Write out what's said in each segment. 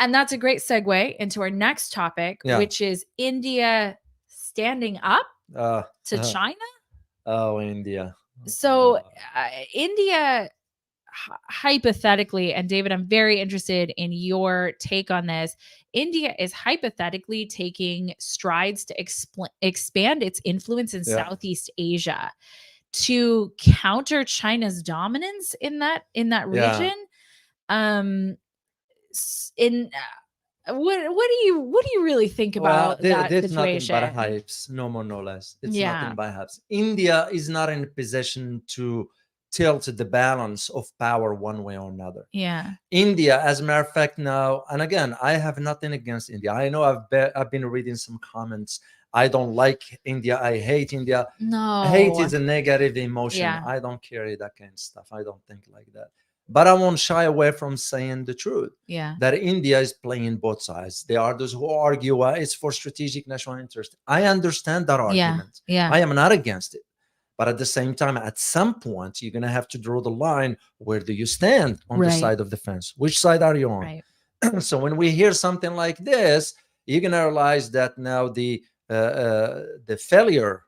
And that's a great segue into our next topic, which is India standing up to China. Oh, India. So India, hypothetically, and David, I'm very interested in your take on this. India is hypothetically taking strides to expand its influence in Southeast Asia to counter China's dominance in that region. What do you really think about that there's situation? Nothing but hypes, no more, no less. It's nothing but hypes. India is not in a position to tilt the balance of power one way or another. India, as a matter of fact, now, and again, I have nothing against India. I know I've been reading some comments. I don't like India. I hate India. No, hate is a negative emotion. I don't carry that kind of stuff. I don't think like that. But I won't shy away from saying the truth. That India is playing both sides. There are those who argue it's for strategic national interest. I understand that argument. I am not against it. But at the same time, at some point, you're going to have to draw the line. Where do you stand on the side of the fence? Which side are you on? So when we hear something like this, you're going to realize that now the failure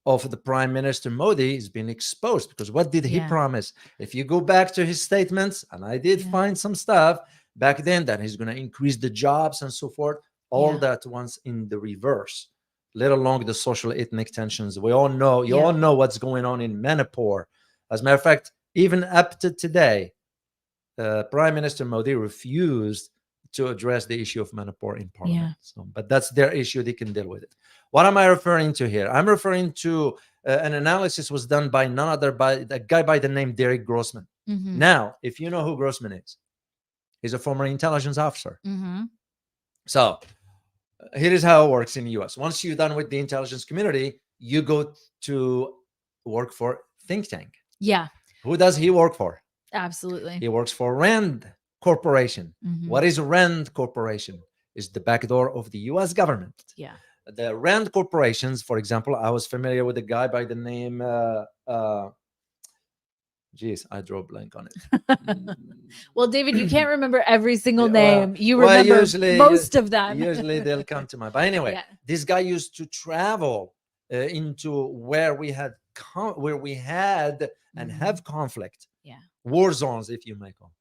of the Prime Minister Modi has been exposed, because what did he promise? If you go back to his statements, and I did find some stuff back then, that he's going to increase the jobs and so forth, all that once in the reverse, let alone the social ethnic tensions. We all know, you all know what's going on in Manipur. As a matter of fact, even up to today, Prime Minister Modi refused to address the issue of Manipur in parliament. But that's their issue. They can deal with it. What am I referring to here? I'm referring to an analysis was done by none other by a guy by the name Derek Grossman. Now, if you know who Grossman is, he's a former intelligence officer. So here is how it works in the US. Once you're done with the intelligence community, you go to work for think tank. Who does he work for? Absolutely. He works for Rand Corporation. What is Rand Corporation? Is the backdoor of the US government. The Rand corporations, for example, I was familiar with a guy by the name, I drew a blank on it. Well, David, you can't remember every single name. You remember most of them. Usually they'll come to mind. But anyway, this guy used to travel into where we had and have conflict, war zones, if you may call.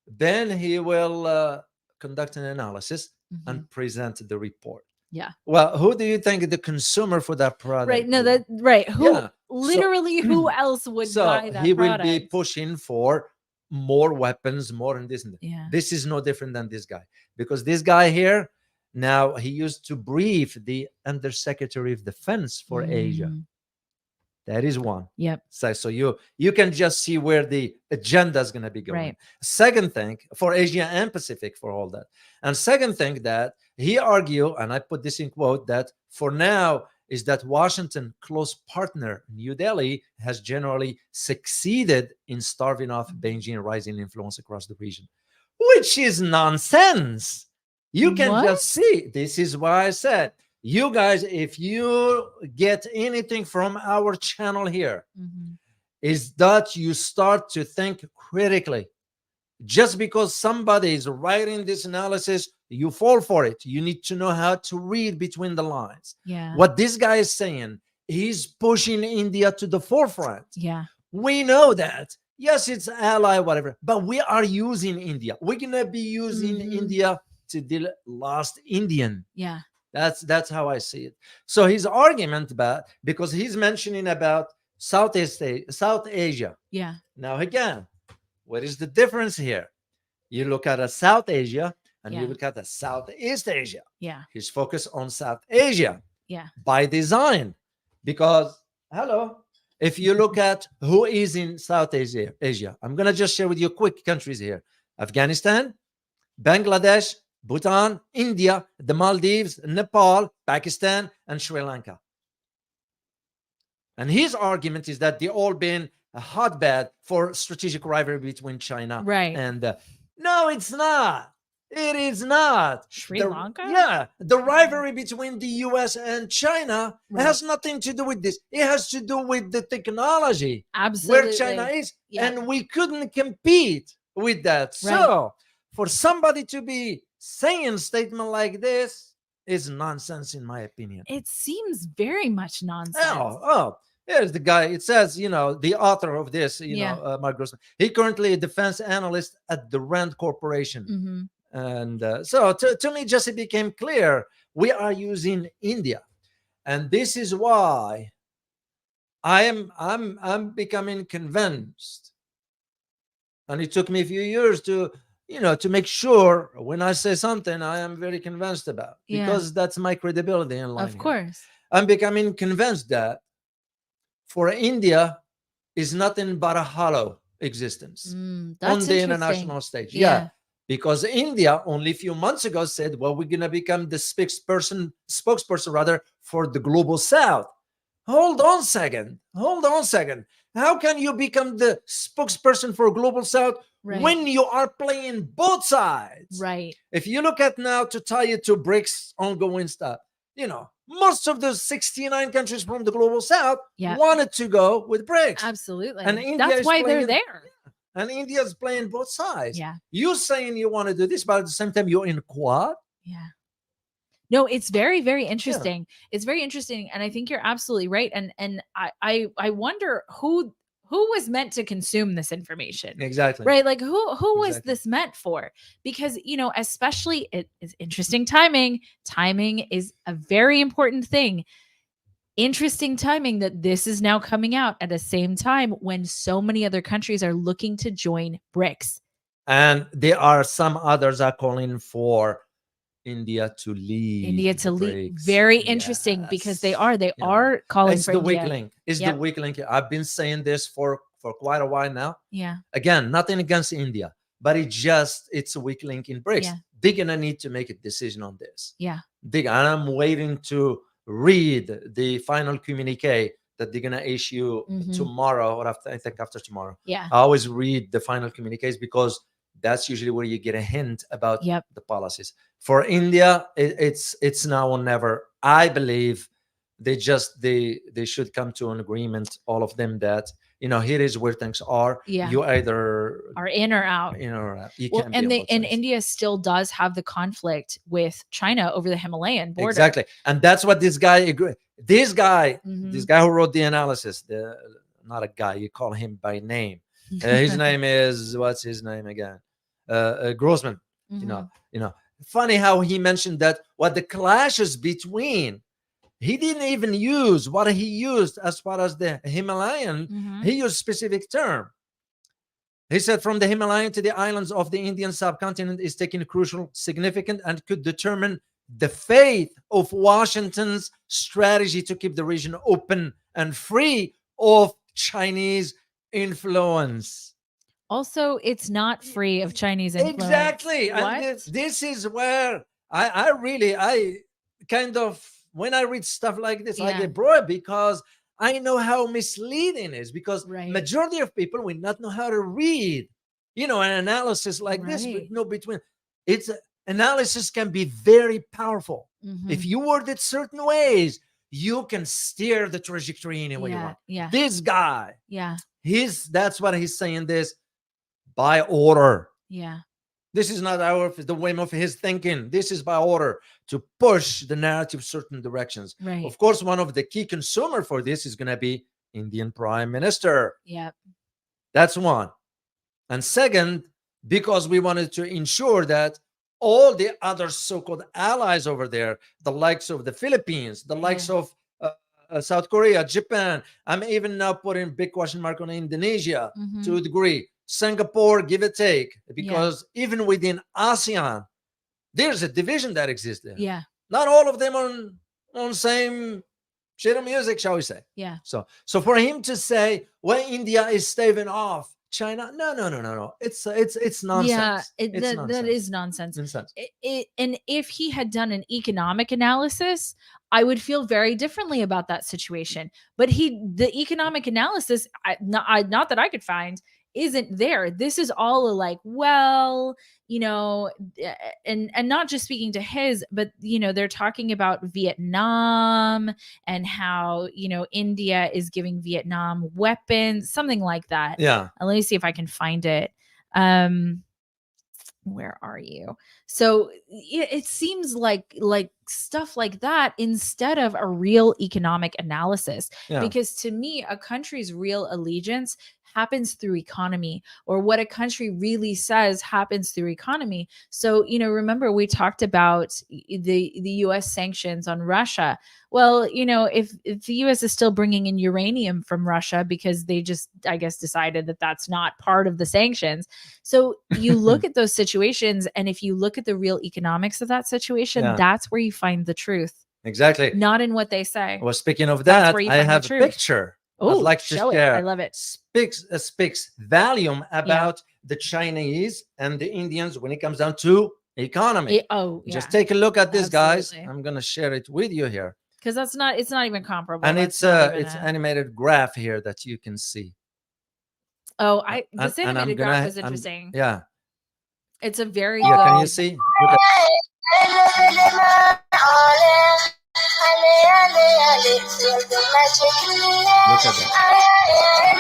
Then he will conduct an analysis and present the report. Well, who do you think the consumer for that product? Who literally who else would buy that he product? Will be pushing for more weapons, more and this and that. This is no different than this guy, because this guy here, now he used to brief the Undersecretary of Defense for Asia. That is one. So you can just see where the agenda is going to be going. Second thing, for Asia and Pacific, for all that. And second thing that he argued, and I put this in quote, that for now is that Washington, close partner New Delhi, has generally succeeded in starving off Beijing rising influence across the region, which is nonsense. You can just see. This is why I said, you guys, if you get anything from our channel here, is that you start to think critically. Just because somebody is writing this analysis, you fall for it. You need to know how to read between the lines. What this guy is saying, he's pushing India to the forefront. We know that. Yes, it's ally, whatever, but we are using India. We're going to be using India to the last Indian. That's how I see it. So his argument because he's mentioning about South Asia. Now again, what is the difference here? You look at South Asia and you look at Southeast Asia. He's focused on South Asia. By design, because if you look at who is in South Asia, I'm gonna just share with you quick countries here: Afghanistan, Bangladesh, Bhutan, India, the Maldives, Nepal, Pakistan, and Sri Lanka. And his argument is that they all been a hotbed for strategic rivalry between China and no, it's not. It is not. Sri Lanka? The rivalry between the US and China has nothing to do with this. It has to do with the technology. Absolutely. Where China is. And we couldn't compete with that. So for somebody to be saying a statement like this is nonsense, in my opinion. It seems very much nonsense. Oh, here's the guy. It says, the author of this, Mark Grossman. He currently a defense analyst at the Rand Corporation. Mm-hmm. And so to me, just it became clear we are using India. And this is why I'm becoming convinced. And it took me a few years to make sure when I say something, I am very convinced about, because that's my credibility in life. Of course. I'm becoming convinced that for India is nothing but a hollow existence on the international stage. Yeah. Because India only a few months ago said, well, we're going to become the spokesperson for the global South. Hold on a second. How can you become the spokesperson for global South when you are playing both sides? Right. If you look at now, to tie it to BRICS ongoing stuff, most of those 69 countries from the global South wanted to go with BRICS. Absolutely. And India that's why they're there. And India's playing both sides. Yeah. You saying you want to do this, but at the same time you're in Quad. Yeah. No, it's very, very interesting. Yeah. It's very interesting, and I think you're absolutely right. And I wonder who was meant to consume this information. Exactly. Right? Like who was this meant for? Because especially it is interesting timing. Timing is a very important thing. Interesting timing that this is now coming out at the same time when so many other countries are looking to join BRICS. And there are some others are calling for India to leave. Very interesting, because they are calling for India. It's the weak link. I've been saying this for quite a while now. Yeah. Again, nothing against India, but it's a weak link in BRICS. Yeah. They're gonna need to make a decision on this. Yeah. And I'm waiting to read the final communique that they're gonna issue tomorrow, or after tomorrow. Yeah. I always read the final communiques because that's usually where you get a hint about the policies. For India, it's now or never. I believe they should come to an agreement, all of them, that here is where things are. Yeah. You either are in or out. You can't. And India still does have the conflict with China over the Himalayan border. Exactly, and that's what this guy agreed. This guy who wrote the analysis, not a guy, you call him by name. His name is, what's his name again? Grossman. Funny how he mentioned that what the clashes between, he didn't even use what he used as far as the Himalayan. He used specific term. He said, from the Himalayan to the islands of the Indian subcontinent is taking crucial, significant, and could determine the fate of Washington's strategy to keep the region open and free of Chinese influence. Also, it's not free of Chinese influence. Exactly. And this is where I kind of, when I read stuff like this, I get bored, because I know how misleading it is, because majority of people will not know how to read, an analysis like this. But analysis can be very powerful. If you word it certain ways, you can steer the trajectory any way you want. Yeah. This guy, yeah, that's what he's saying, this by order. Yeah. This is not the whim of his thinking. This is by order to push the narrative certain directions. Right. Of course, one of the key consumer for this is going to be Indian Prime Minister. Yeah. That's one. And second, because we wanted to ensure that all the other so-called allies over there, the likes of the Philippines, the likes of South Korea, Japan, I'm even now putting big question mark on Indonesia to a degree. Singapore, give or take, because even within ASEAN, there's a division that exists there. Yeah. Not all of them on same shit of music, shall we say. Yeah. So for him to say, well, India is staving off China, no. It's nonsense. Yeah, nonsense. That is nonsense. And if he had done an economic analysis, I would feel very differently about that situation. But the economic analysis, not that I could find, isn't there. This is all like, well, and not just speaking to his, but they're talking about Vietnam and how India is giving Vietnam weapons, something like that. Yeah. Let me see if I can find it. where are you? So it seems like stuff like that instead of a real economic analysis. Because to me, a country's real allegiance happens through economy, or what a country really says happens through economy. So, remember we talked about the US sanctions on Russia. Well, if the US is still bringing in uranium from Russia because they just, I guess, decided that that's not part of the sanctions. So you look at those situations, and if you look at the real economics of that situation, that's where you find the truth. Exactly. Not in what they say. Well, speaking of that, I have a picture. I'd like to share. I love it. Speaks volume about the Chinese and the Indians when it comes down to economy. Just take a look at this, guys. I'm gonna share it with you here because it's not even comparable. And it's animated graph here that you can see. Oh, this animated graph was interesting. Yeah, it's a very good. Can you see? Look at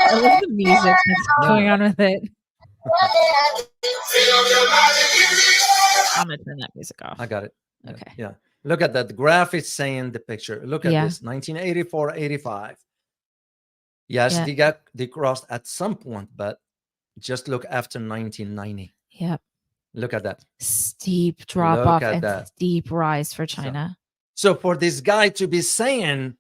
I love the music that's going on with it. I'm gonna turn that music off. I got it. Okay. Yeah. Look at that. The graph is saying the picture. Look at this. 1984-85. Yes, they crossed at some point, but just look after 1990. Yep. Look at that. Steep drop off and steep rise for China. So for this guy to be saying,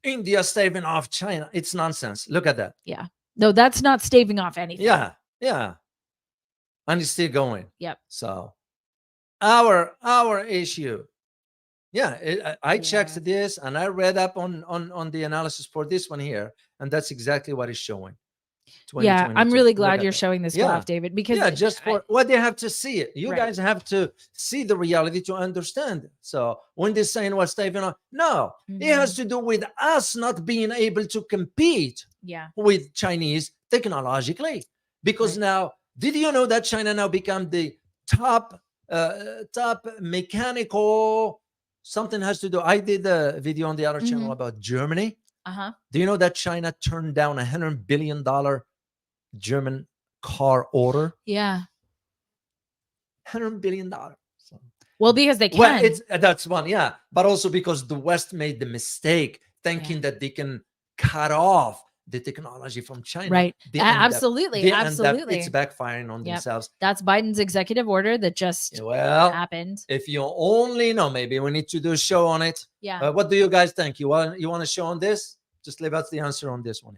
India staving off China, it's nonsense. Look at that. Yeah. No, that's not staving off anything. Yeah. Yeah. And it's still going. Yep. So our issue. Yeah, I checked this and I read up on the analysis for this one here, and that's exactly what it's showing. Yeah, I'm really glad you're showing this graph, David, because just for what they have to see it. You guys have to see the reality to understand it. So when they're saying what's staving on, no, it has to do with us not being able to compete with Chinese technologically. Because now, did you know that China now become the top mechanical? Something has to do. I did a video on the other channel about Germany. Do you know that China turned down $100 billion German car order? Yeah. $100 billion. So, well, because they can. Well, that's one, but also because the West made the mistake thinking that they can cut off the technology from China. Right. Absolutely. It's backfiring on themselves. That's Biden's executive order that just happened. If you only know, maybe we need to do a show on it. Yeah. What do you guys think? You want to show on this? Just leave us the answer on this one.